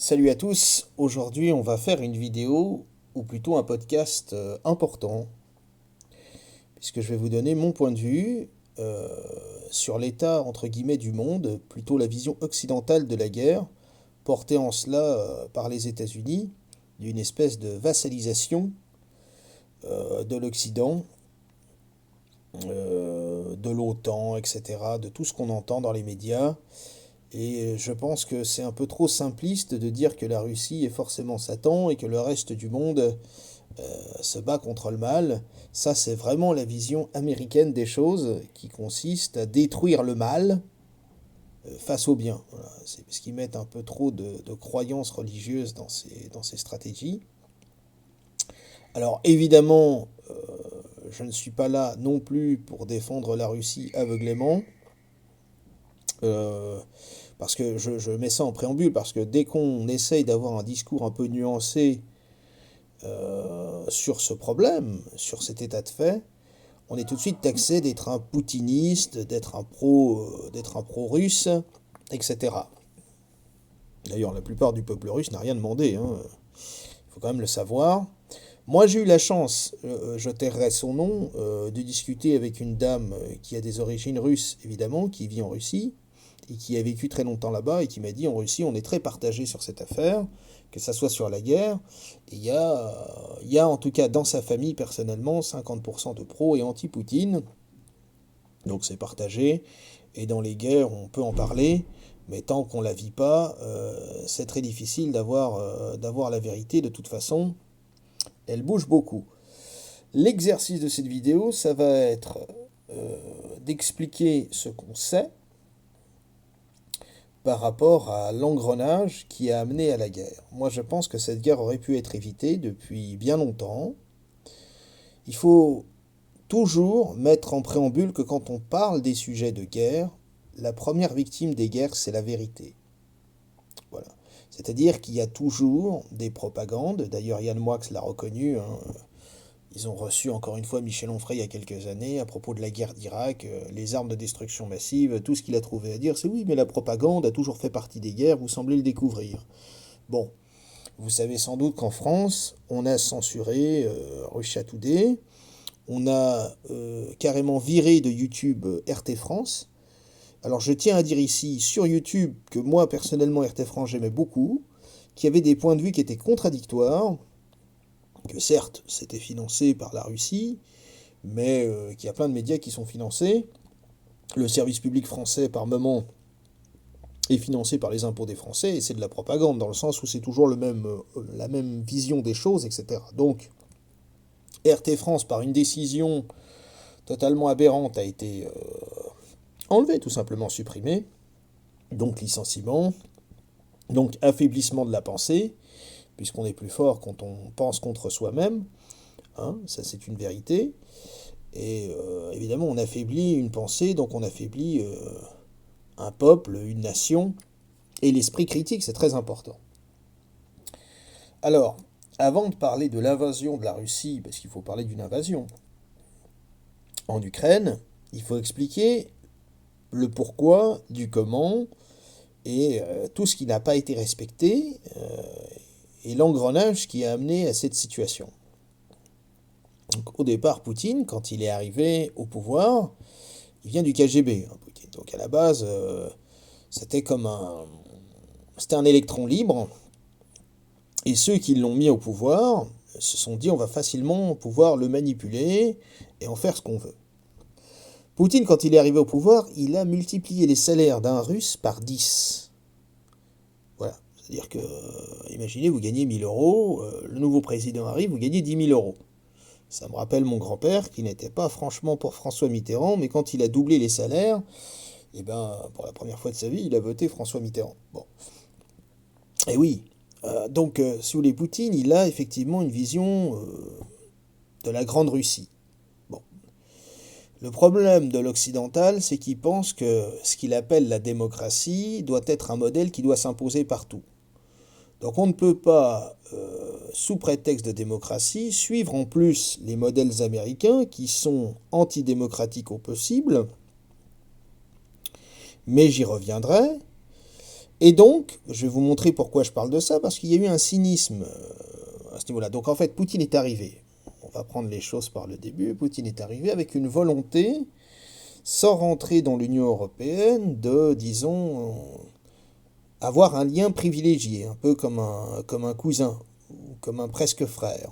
Salut à tous, aujourd'hui on va faire une vidéo, ou plutôt un podcast important, puisque je vais vous donner mon point de vue euh, sur l'état entre guillemets du monde, plutôt la vision occidentale de la guerre, portée en cela par les États-Unis, d'une espèce de vassalisation de l'Occident, de l'OTAN, etc., de tout ce qu'on entend dans les médias. Et je pense que c'est un peu trop simpliste de dire que la Russie est forcément Satan et que le reste du monde se bat contre le mal. Ça, c'est vraiment la vision américaine des choses qui consiste à détruire le mal face au bien. Voilà. C'est parce qu'ils mettent un peu trop de croyances religieuses dans ces stratégies. Alors évidemment, je ne suis pas là non plus pour défendre la Russie aveuglément. Euh, Parce que je mets ça en préambule, parce que dès qu'on essaye d'avoir un discours un peu nuancé sur ce problème, sur cet état de fait, on est tout de suite taxé d'être un poutiniste, d'être un pro-russe, etc. D'ailleurs, la plupart du peuple russe n'a rien demandé, hein. Il faut quand même le savoir. Moi, j'ai eu la chance, je tairai son nom, de discuter avec une dame qui a des origines russes, évidemment, qui vit en Russie, et qui a vécu très longtemps là-bas, et qui m'a dit, en Russie, on est très partagé sur cette affaire, que ça soit sur la guerre, et il y a en tout cas dans sa famille, personnellement, 50% de pro et anti-Poutine, donc c'est partagé, et dans les guerres, on peut en parler, mais tant qu'on la vit pas, c'est très difficile d'avoir la vérité. De toute façon, elle bouge beaucoup. L'exercice de cette vidéo, ça va être d'expliquer ce qu'on sait par rapport à l'engrenage qui a amené à la guerre. Moi, je pense que cette guerre aurait pu être évitée depuis bien longtemps. Il faut toujours mettre en préambule que quand on parle des sujets de guerre, la première victime des guerres, c'est la vérité. Voilà. C'est-à-dire qu'il y a toujours des propagandes. D'ailleurs, Yann Moix l'a reconnu, hein. Ils ont reçu encore une fois Michel Onfray il y a quelques années à propos de la guerre d'Irak, les armes de destruction massive, tout ce qu'il a trouvé à dire, c'est oui, mais la propagande a toujours fait partie des guerres, vous semblez le découvrir. Bon, vous savez sans doute qu'en France, on a censuré Russia Today, on a carrément viré de YouTube RT France. Alors je tiens à dire ici sur YouTube que moi personnellement RT France j'aimais beaucoup, qu'il y avait des points de vue qui étaient contradictoires, que certes c'était financé par la Russie, mais qu'il y a plein de médias qui sont financés. Le service public français par moment est financé par les impôts des Français, et c'est de la propagande, dans le sens où c'est toujours la même vision des choses, etc. Donc RT France, par une décision totalement aberrante, a été enlevé, tout simplement supprimé. Donc licenciement, donc affaiblissement de la pensée, puisqu'on est plus fort quand on pense contre soi-même, hein, ça c'est une vérité. Et évidemment, on affaiblit une pensée, donc on affaiblit un peuple, une nation, et l'esprit critique, c'est très important. Alors, avant de parler de l'invasion de la Russie, parce qu'il faut parler d'une invasion en Ukraine, il faut expliquer le pourquoi, du comment, et tout ce qui n'a pas été respecté, et l'engrenage qui a amené à cette situation. Donc, au départ, Poutine, quand il est arrivé au pouvoir, il vient du KGB, hein, Poutine. Donc à la base, c'était comme c'était un électron libre, et ceux qui l'ont mis au pouvoir se sont dit on va facilement pouvoir le manipuler et en faire ce qu'on veut. Poutine, quand il est arrivé au pouvoir, il a multiplié les salaires d'un Russe par 10. Voilà. C'est-à-dire que, imaginez, vous gagnez 1000 euros, le nouveau président arrive, vous gagnez 10 000 euros. Ça me rappelle mon grand-père, qui n'était pas franchement pour François Mitterrand, mais quand il a doublé les salaires, eh ben, pour la première fois de sa vie, il a voté François Mitterrand. Bon. Et oui. Donc, si vous voulez, Poutine, il a effectivement une vision de la Grande Russie. Bon. Le problème de l'occidental, c'est qu'il pense que ce qu'il appelle la démocratie doit être un modèle qui doit s'imposer partout. Donc on ne peut pas, sous prétexte de démocratie, suivre en plus les modèles américains qui sont antidémocratiques au possible, mais j'y reviendrai. Et donc, je vais vous montrer pourquoi je parle de ça, parce qu'il y a eu un cynisme à ce niveau-là. Donc en fait, Poutine est arrivé. On va prendre les choses par le début. Poutine est arrivé avec une volonté, sans rentrer dans l'Union européenne, de, disons, avoir un lien privilégié, un peu comme un cousin, ou comme un presque frère.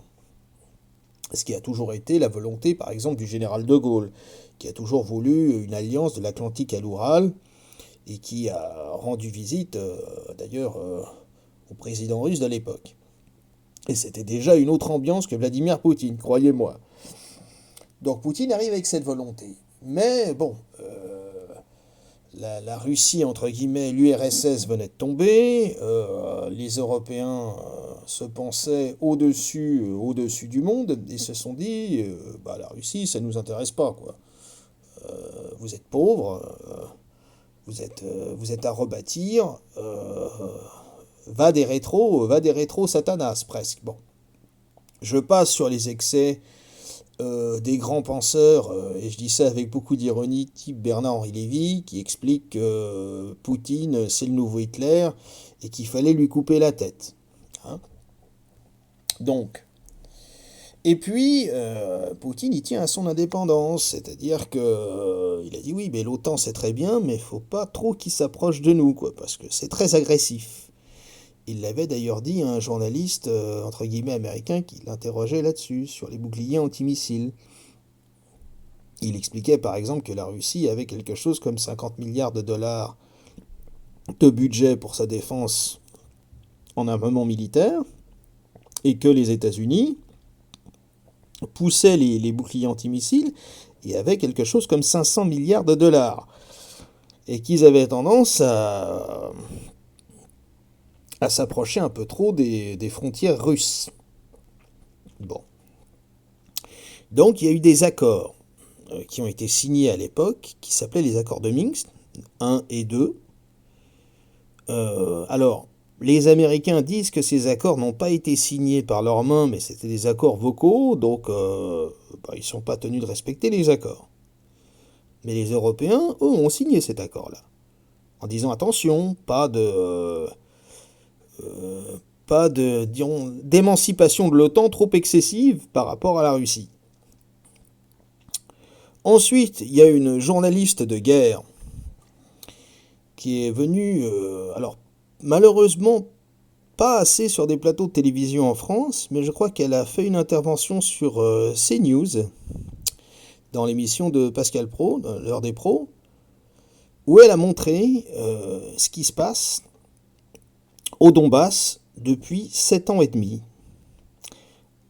Ce qui a toujours été la volonté, par exemple, du général de Gaulle, qui a toujours voulu une alliance de l'Atlantique à l'Oural, et qui a rendu visite, d'ailleurs, au président russe de l'époque. Et c'était déjà une autre ambiance que Vladimir Poutine, croyez-moi. Donc Poutine arrive avec cette volonté. Mais bon, la Russie, entre guillemets, l'URSS venait de tomber, les Européens se pensaient au-dessus du monde, et se sont dit, bah, la Russie, ça ne nous intéresse pas, quoi. Vous êtes pauvres, vous êtes à rebâtir, va des rétros Satanas, presque. Bon, je passe sur les excès des grands penseurs, et je dis ça avec beaucoup d'ironie, type Bernard-Henri Lévy, qui explique que Poutine, c'est le nouveau Hitler, et qu'il fallait lui couper la tête. Hein. Donc, et puis, Poutine, il tient à son indépendance, c'est-à-dire que il a dit oui, mais l'OTAN c'est très bien, mais il faut pas trop qu'il s'approche de nous, quoi, parce que c'est très agressif. Il l'avait d'ailleurs dit à un journaliste, entre guillemets, américain, qui l'interrogeait là-dessus, sur les boucliers antimissiles. Il expliquait par exemple que la Russie avait quelque chose comme 50 milliards de dollars de budget pour sa défense en armement militaire, et que les États-Unis poussaient les boucliers antimissiles et avaient quelque chose comme 500 milliards de dollars. Et qu'ils avaient tendance à s'approcher un peu trop des frontières russes. Bon. Donc il y a eu des accords qui ont été signés à l'époque, qui s'appelaient les accords de Minsk, 1 et 2. Alors, les Américains disent que ces accords n'ont pas été signés par leurs mains, mais c'était des accords vocaux, donc ils ne sont pas tenus de respecter les accords. Mais les Européens, eux, ont signé cet accord-là, en disant attention, pas de disons, d'émancipation de l'OTAN trop excessive par rapport à la Russie. Ensuite, il y a une journaliste de guerre qui est venue, alors malheureusement pas assez sur des plateaux de télévision en France, mais je crois qu'elle a fait une intervention sur CNews, dans l'émission de Pascal Praud, dans l'heure des pros, où elle a montré ce qui se passe au Donbass depuis 7 ans et demi.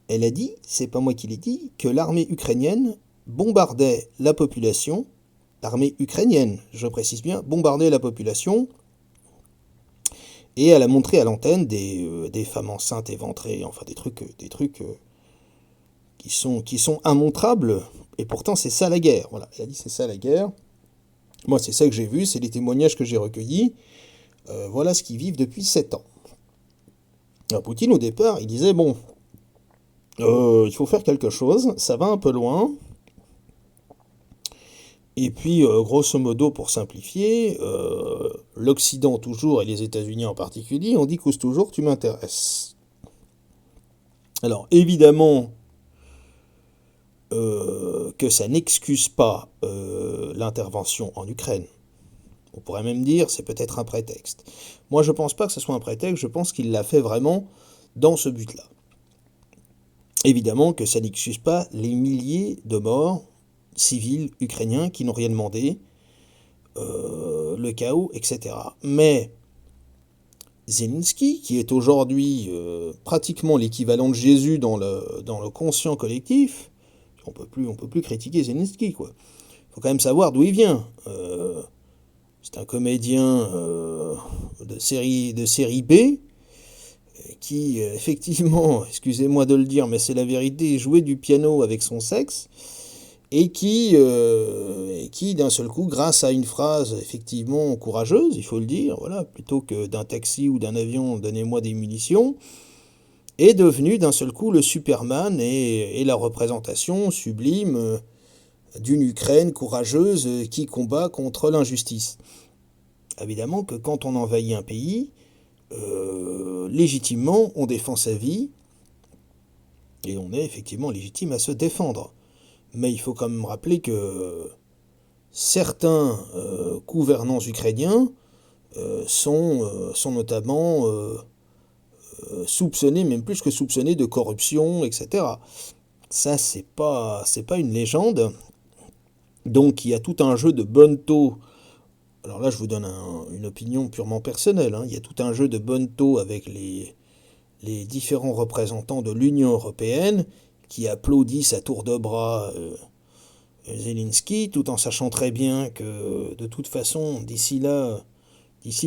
Elle a dit, c'est pas moi qui l'ai dit, que l'armée ukrainienne bombardait la population, l'armée ukrainienne, je précise bien, bombardait la population, et elle a montré à l'antenne des femmes enceintes éventrées, enfin des trucs qui sont immontrables, et pourtant c'est ça la guerre. Voilà, elle a dit c'est ça la guerre. Moi c'est ça que j'ai vu, c'est les témoignages que j'ai recueillis. Voilà ce qu'ils vivent depuis 7 ans. Alors, Poutine au départ, il disait bon, il faut faire quelque chose, ça va un peu loin. Et puis, grosso modo, pour simplifier, l'Occident toujours, et les États-Unis en particulier, on dit cause toujours, tu m'intéresses. Alors, évidemment, que ça n'excuse pas l'intervention en Ukraine. On pourrait même dire c'est peut-être un prétexte. Moi, je ne pense pas que ce soit un prétexte, je pense qu'il l'a fait vraiment dans ce but-là. Évidemment que ça n'excuse pas les milliers de morts civils ukrainiens qui n'ont rien demandé, le chaos, etc. Mais Zelensky, qui est aujourd'hui pratiquement l'équivalent de Jésus dans le conscient collectif, on peut plus critiquer Zelensky, quoi. Faut quand même savoir d'où il vient. C'est un comédien de série B qui, effectivement, excusez-moi de le dire, mais c'est la vérité, jouait du piano avec son sexe, et qui, d'un seul coup, grâce à une phrase effectivement courageuse, il faut le dire, voilà, plutôt que d'un taxi ou d'un avion, donnez-moi des munitions, est devenu d'un seul coup le Superman et la représentation sublime d'une Ukraine courageuse qui combat contre l'injustice. évidemment que quand on envahit un pays, légitimement, on défend sa vie, et on est effectivement légitime à se défendre. Mais il faut quand même rappeler que certains gouvernants ukrainiens sont notamment soupçonnés, même plus que soupçonnés, de corruption, etc. Ça, c'est pas une légende. Donc il y a tout un jeu de bonneteau. Alors là, je vous donne une opinion purement personnelle, hein. Il y a tout un jeu de bonneteau avec les différents représentants de l'Union européenne qui applaudissent à tour de bras Zelensky, tout en sachant très bien que de toute façon, d'ici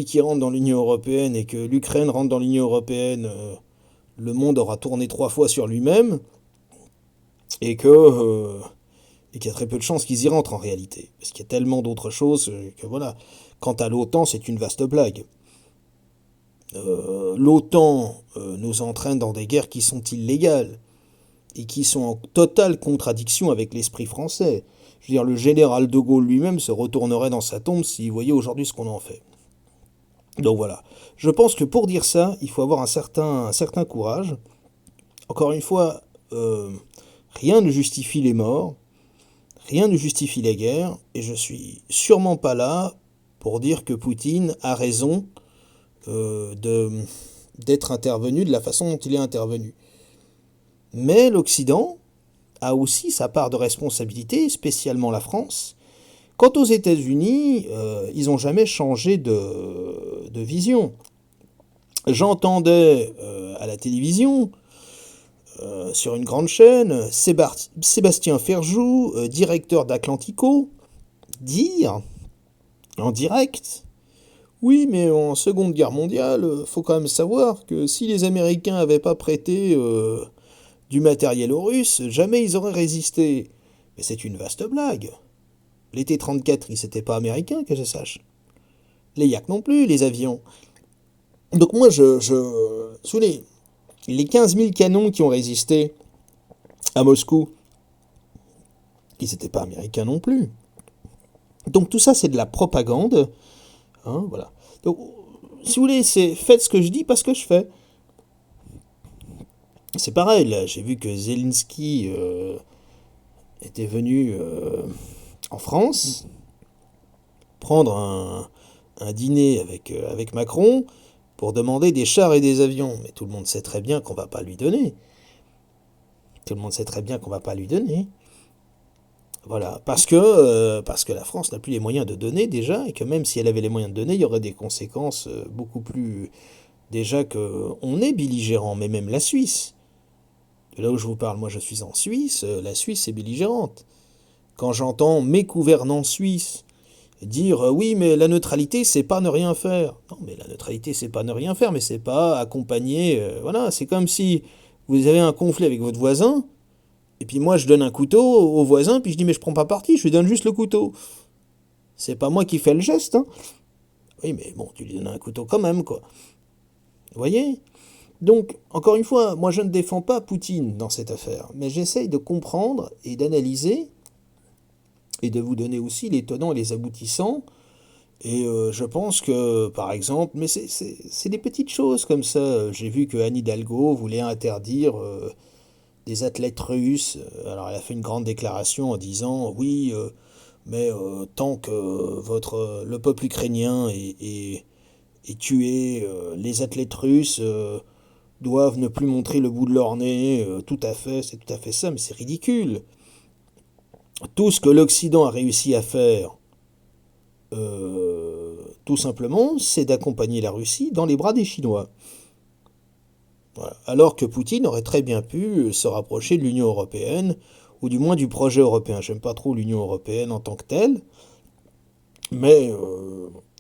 qu'il rentre dans l'Union européenne et que l'Ukraine rentre dans l'Union européenne, le monde aura tourné 3 fois sur lui-même et qu'il y a très peu de chances qu'ils y rentrent en réalité. Parce qu'il y a tellement d'autres choses que voilà. Quant à l'OTAN, c'est une vaste blague. L'OTAN nous entraîne dans des guerres qui sont illégales et qui sont en totale contradiction avec l'esprit français. Je veux dire, le général de Gaulle lui-même se retournerait dans sa tombe s'il voyait aujourd'hui ce qu'on en fait. Donc voilà. Je pense que pour dire ça, il faut avoir un certain courage. Encore une fois, rien ne justifie les morts, rien ne justifie les guerres, et je suis sûrement pas là pour dire que Poutine a raison d'être intervenu de la façon dont il est intervenu. Mais l'Occident a aussi sa part de responsabilité, spécialement la France. Quant aux États-Unis, ils n'ont jamais changé de vision. J'entendais à la télévision, sur une grande chaîne, Sébastien Ferjou, directeur d'Atlantico, dire en direct: oui, mais en Seconde Guerre mondiale, faut quand même savoir que si les Américains n'avaient pas prêté du matériel aux Russes, jamais ils auraient résisté. Mais c'est une vaste blague. Les T-34, ils n'étaient pas américains, que je sache. Les Yak non plus, les avions. Donc moi, sous les 15 000 canons qui ont résisté à Moscou, ils n'étaient pas américains non plus. Donc tout ça, c'est de la propagande. Hein, voilà. Donc, si vous voulez, faites ce que je dis, pas ce que je fais. C'est pareil, là, j'ai vu que Zelensky était venu en France prendre un dîner avec Macron pour demander des chars et des avions. Mais tout le monde sait très bien qu'on va pas lui donner. Tout le monde sait très bien qu'on va pas lui donner. Voilà, parce que la France n'a plus les moyens de donner déjà, et que même si elle avait les moyens de donner, il y aurait des conséquences beaucoup plus... Déjà qu'on est belligérant, mais même la Suisse. De là où je vous parle, moi je suis en Suisse, la Suisse est belligérante. Quand j'entends mes gouvernants suisses dire oui, mais la neutralité c'est pas ne rien faire. Non, mais la neutralité c'est pas ne rien faire, mais c'est pas accompagner. Voilà, c'est comme si vous avez un conflit avec votre voisin, et puis moi je donne un couteau au voisin, puis je dis mais je prends pas parti, je lui donne juste le couteau. C'est pas moi qui fais le geste, hein. Oui, mais bon, tu lui donnes un couteau quand même, quoi. Vous voyez ? Donc, encore une fois, moi je ne défends pas Poutine dans cette affaire, mais j'essaye de comprendre et d'analyser, et de vous donner aussi les tenants et les aboutissants. Et je pense que, par exemple, mais c'est des petites choses comme ça. J'ai vu que Anne Hidalgo voulait interdire des athlètes russes. Alors elle a fait une grande déclaration en disant oui, mais tant que le peuple ukrainien est tué, les athlètes russes doivent ne plus montrer le bout de leur nez. Tout à fait, c'est tout à fait ça, mais c'est ridicule. Tout ce que l'Occident a réussi à faire, tout simplement, c'est d'accompagner la Russie dans les bras des Chinois. Voilà. Alors que Poutine aurait très bien pu se rapprocher de l'Union européenne, ou du moins du projet européen. J'aime pas trop l'Union européenne en tant que telle, mais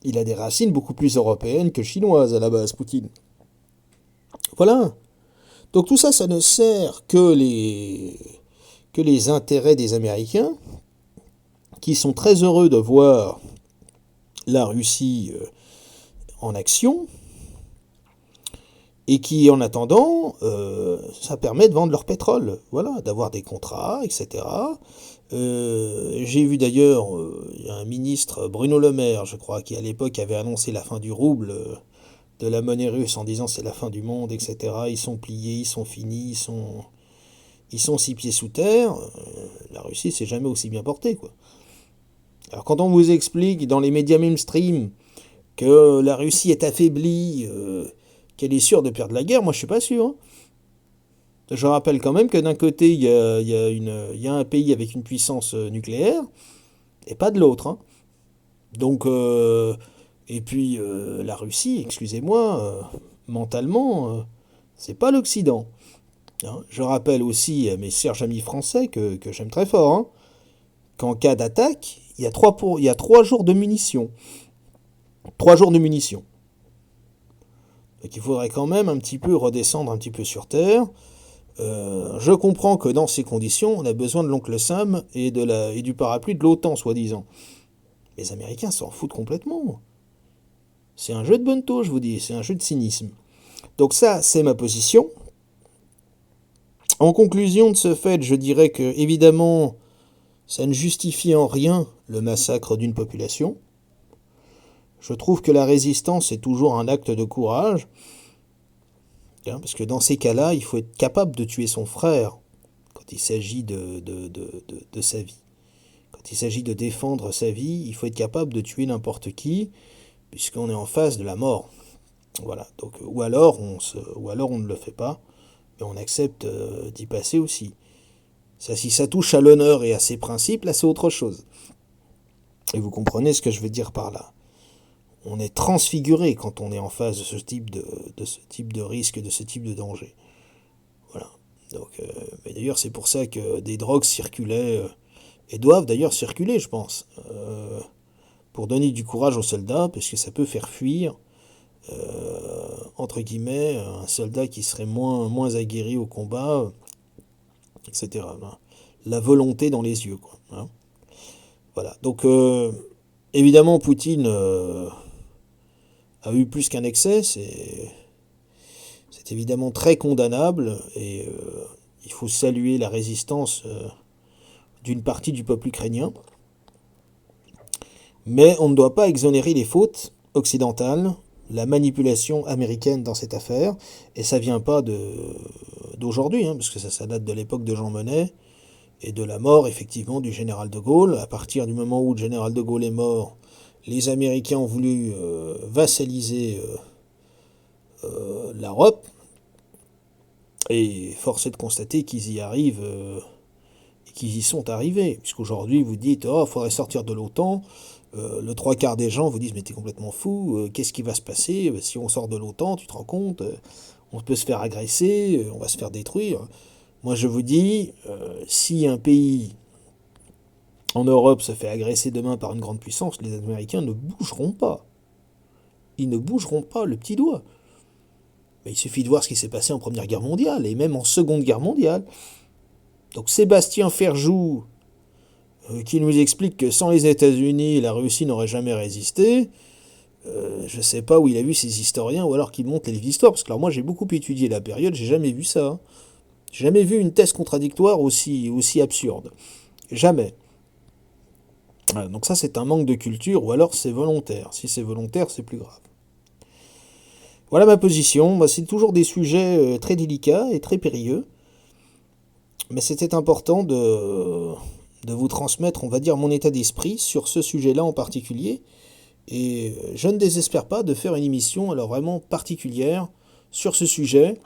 il a des racines beaucoup plus européennes que chinoises à la base, Poutine. Voilà. Donc tout ça, ça ne sert que les intérêts des Américains, qui sont très heureux de voir la Russie en action, et qui, en attendant, ça permet de vendre leur pétrole, voilà, d'avoir des contrats, etc. J'ai vu d'ailleurs, il y a un ministre, Bruno Le Maire, je crois, qui à l'époque avait annoncé la fin du rouble, de la monnaie russe, en disant c'est la fin du monde, etc. Ils sont pliés, ils sont finis, ils sont 6 pieds sous terre. La Russie s'est jamais aussi bien portée, quoi. Alors quand on vous explique dans les médias mainstream que la Russie est affaiblie, qu'elle est sûre de perdre la guerre, moi je suis pas sûr, hein. Je rappelle quand même que d'un côté il y a un pays avec une puissance nucléaire et pas de l'autre, hein. Donc et puis la Russie, excusez-moi, mentalement, c'est pas l'Occident, hein. Je rappelle aussi à mes chers amis français que j'aime très fort, hein, qu'en cas d'attaque, il y a 3 jours de munitions. 3 jours de munitions. Donc il faudrait quand même un petit peu redescendre un petit peu sur Terre. Je comprends que dans ces conditions, on a besoin de l'oncle Sam et du parapluie de l'OTAN, soi-disant. Les Américains s'en foutent complètement. C'est un jeu de bonneteau, je vous dis, c'est un jeu de cynisme. Donc ça, c'est ma position. En conclusion de ce fait, je dirais que, évidemment, ça ne justifie en rien le massacre d'une population. Je trouve que la résistance est toujours un acte de courage, hein, parce que dans ces cas-là, il faut être capable de tuer son frère quand il s'agit de sa vie. Quand il s'agit de défendre sa vie, il faut être capable de tuer n'importe qui, puisqu'on est en face de la mort. Voilà. Donc, ou alors on ne le fait pas, mais on accepte d'y passer aussi. Ça, si ça touche à l'honneur et à ses principes, là c'est autre chose. Et vous comprenez ce que je veux dire par là. On est transfiguré quand on est en face de ce type de risque, de ce type de danger. Voilà. Donc, mais d'ailleurs, c'est pour ça que des drogues circulaient, et doivent d'ailleurs circuler, je pense, pour donner du courage aux soldats, parce que ça peut faire fuir, entre guillemets, un soldat qui serait moins aguerri au combat, etc. La volonté dans les yeux, quoi, hein. Voilà. Donc, évidemment, Poutine a eu plus qu'un excès, c'est évidemment très condamnable, et il faut saluer la résistance d'une partie du peuple ukrainien. Mais on ne doit pas exonérer les fautes occidentales, la manipulation américaine dans cette affaire, et ça vient pas d'aujourd'hui, hein, parce que ça date de l'époque de Jean Monnet, et de la mort effectivement du général de Gaulle. À partir du moment où le général de Gaulle est mort, les Américains ont voulu vassaliser l'Europe, et force est de constater qu'ils y arrivent, et qu'ils y sont arrivés. Puisqu'aujourd'hui, vous dites, oh, il faudrait sortir de l'OTAN. Le 3 quarts des gens vous disent, mais t'es complètement fou, qu'est-ce qui va se passer si on sort de l'OTAN, tu te rends compte, on peut se faire agresser, on va se faire détruire. Moi, je vous dis, si un pays en Europe se fait agresser demain par une grande puissance, les Américains ne bougeront pas. Ils ne bougeront pas le petit doigt. Mais il suffit de voir ce qui s'est passé en Première Guerre mondiale, et même en Seconde Guerre mondiale. Donc Sébastien Ferjou, qui nous explique que sans les États-Unis, la Russie n'aurait jamais résisté, je ne sais pas où il a vu ces historiens, ou alors qu'il monte les livres d'histoire, parce que alors moi j'ai beaucoup étudié la période, j'ai jamais vu ça, hein. J'ai jamais vu une thèse contradictoire aussi absurde. Jamais. Voilà, donc ça c'est un manque de culture, ou alors c'est volontaire. Si c'est volontaire, c'est plus grave. Voilà ma position. Bah, c'est toujours des sujets très délicats et très périlleux, mais c'était important de vous transmettre, on va dire, mon état d'esprit sur ce sujet-là en particulier. Et je ne désespère pas de faire une émission alors vraiment particulière sur ce sujet,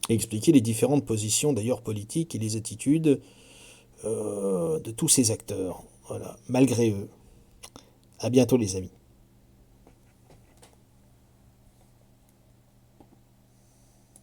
et expliquer les différentes positions d'ailleurs politiques et les attitudes de tous ces acteurs. Voilà, malgré eux. À bientôt les amis.